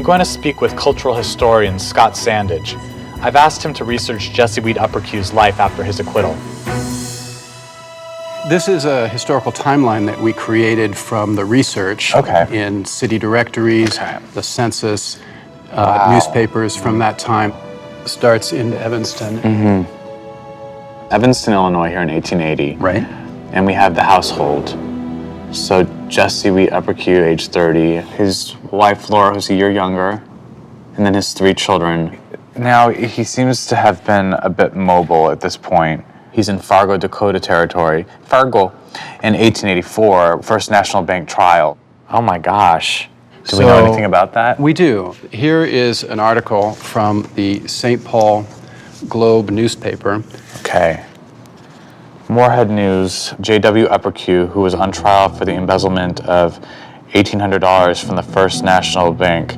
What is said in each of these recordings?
going to speak with cultural historian Scott Sandage. I've asked him to research Jesse Wheat Uppercue's life after his acquittal. This is a historical timeline that we created from the research in city directories, the census, newspapers from that time. Starts in Evanston. Evanston, Illinois, here in 1880. Right. And we have the household. So Jesse Wheat Uppercue, age 30, his wife Laura, who's a year younger, and then his 3 children. Now, he seems to have been a bit mobile at this point. He's in Fargo, Dakota Territory. Fargo, in 1884, First National Bank trial. Oh my gosh. Do we know anything about that? We do. Here is an article from the St. Paul Globe newspaper. Okay. Moorhead News, J.W. Uppercue, who was on trial for the embezzlement of $1,800 from the First National Bank.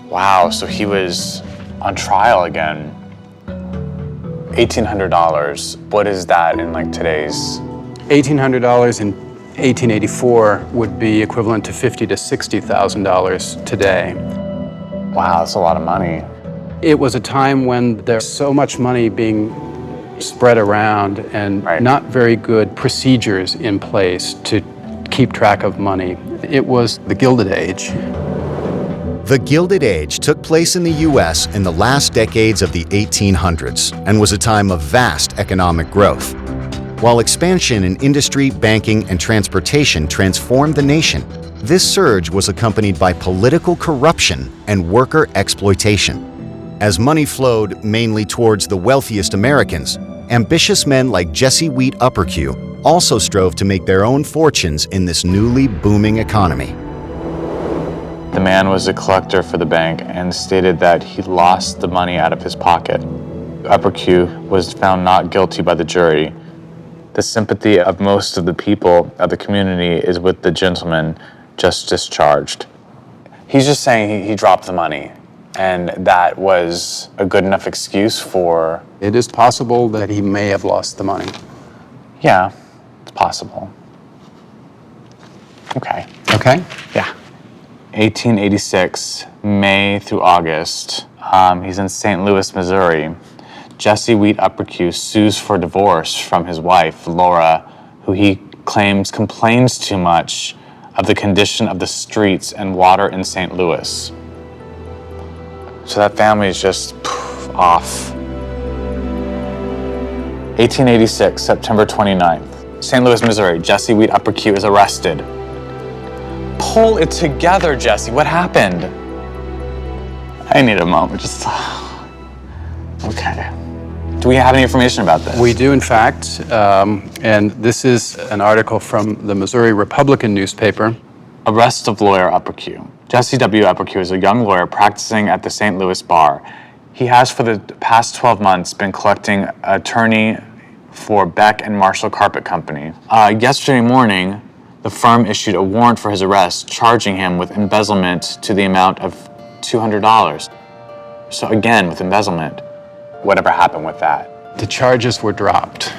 Wow, so he was on trial again. $1,800. What is that in like today's? $1,800 in 1884 would be equivalent to $50,000 to $60,000 today. Wow, that's a lot of money. It was a time when there's so much money being spread around and not very good procedures in place to keep track of money. It was the Gilded Age. The Gilded Age took place in the U.S. in the last decades of the 1800s and was a time of vast economic growth. While expansion in industry, banking, and transportation transformed the nation, this surge was accompanied by political corruption and worker exploitation. As money flowed mainly towards the wealthiest Americans, ambitious men like Jesse Wheat Uppercue also strove to make their own fortunes in this newly booming economy. The man was a collector for the bank and stated that he lost the money out of his pocket. Uppercue was found not guilty by the jury. The sympathy of most of the people of the community is with the gentleman just discharged. He's just saying he dropped the money, and that was a good enough excuse for... It is possible that he may have lost the money. Yeah, it's possible. Okay. Okay? Yeah. 1886, May through August. He's in St. Louis, Missouri. Jesse Wheat Uppercue sues for divorce from his wife, Laura, who he claims complains too much of the condition of the streets and water in St. Louis. So that family is just off. 1886, September 29th. St. Louis, Missouri, Jesse Wheat Uppercue is arrested. Pull it together, Jesse. What happened? I need a moment. Just... Okay. Do we have any information about this? We do, in fact. And this is an article from the Missouri Republican newspaper. Arrest of lawyer Uppercue. Jesse W. Uppercue is a young lawyer practicing at the St. Louis bar. He has, for the past 12 months, been collecting attorney for Beck and Marshall Carpet Company. Yesterday morning, the firm issued a warrant for his arrest, charging him with embezzlement to the amount of $200. So again, with embezzlement, whatever happened with that? The charges were dropped.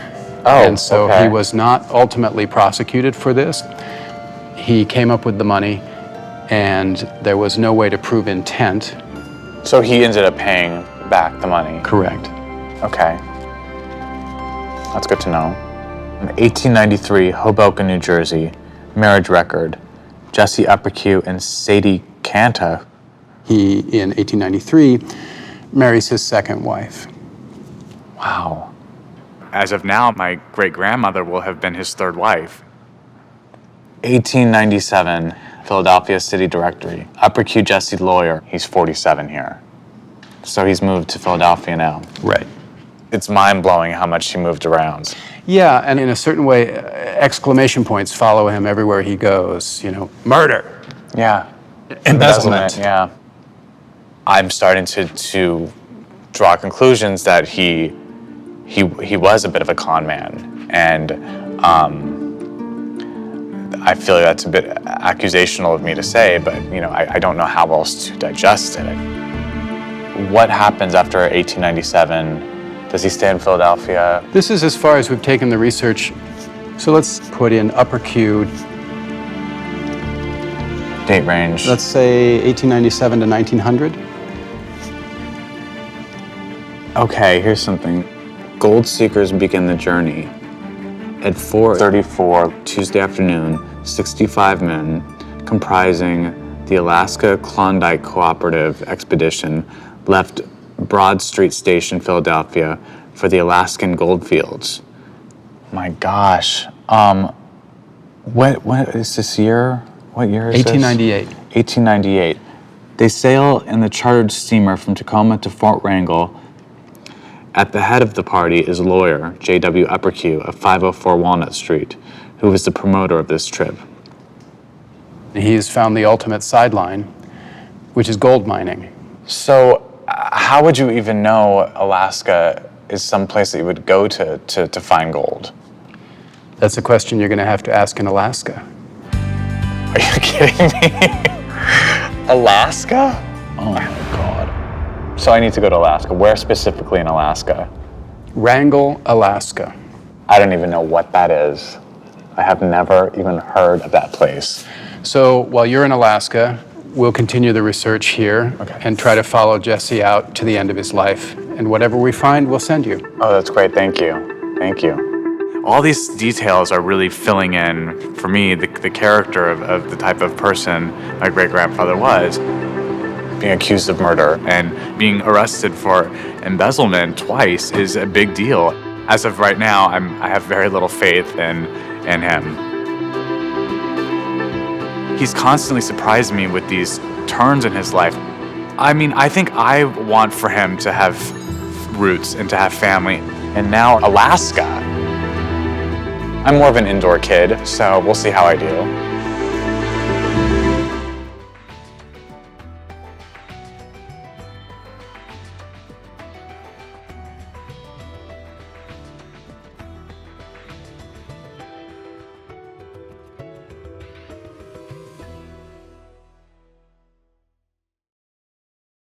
Oh, and so he was not ultimately prosecuted for this. He came up with the money, and there was no way to prove intent. So he ended up paying back the money? Correct. Okay. That's good to know. In 1893, Hoboken, New Jersey, marriage record. Jesse Uppercue and Sadie Canta. He, in 1893, marries his second wife. Wow. As of now, my great-grandmother will have been his third wife. 1897, Philadelphia City Directory. Uppercue Jesse lawyer. He's 47 here. So he's moved to Philadelphia now. Right. It's mind-blowing how much he moved around. Yeah, and in a certain way, exclamation points follow him everywhere he goes. You know, murder. Yeah. Embezzlement. Yeah. I'm starting to draw conclusions that he was a bit of a con man, and I feel like that's a bit accusational of me to say, but I don't know how else to digest it. What happens after 1897? Does he stay in Philadelphia? This is as far as we've taken the research. So let's put in Uppercue. Date range. Let's say 1897 to 1900. Okay, here's something. Gold seekers begin the journey. At 4:34 Tuesday afternoon, 65 men, comprising the Alaska Klondike Cooperative Expedition, left Broad Street Station, Philadelphia, for the Alaskan gold fields. My gosh. What is this year? What year is 1898. this? 1898. They sail in the chartered steamer from Tacoma to Fort Wrangell. At the head of the party is lawyer J.W. Uppercue of 504 Walnut Street, who was the promoter of this trip. He has found the ultimate sideline, which is gold mining. So, how would you even know Alaska is some place that you would go to find gold? That's a question you're going to have to ask in Alaska. Are you kidding me? Alaska? Oh my God. So I need to go to Alaska. Where specifically in Alaska? Wrangell, Alaska. I don't even know what that is. I have never even heard of that place. So while you're in Alaska, we'll continue the research here and try to follow Jesse out to the end of his life. And whatever we find, we'll send you. Oh, that's great. Thank you. Thank you. All these details are really filling in, for me, the character of the type of person my great-grandfather was. Being accused of murder and being arrested for embezzlement twice is a big deal. As of right now, I have very little faith in him. He's constantly surprised me with these turns in his life. I mean, I think I want for him to have roots and to have family. And now Alaska. I'm more of an indoor kid, so we'll see how I do.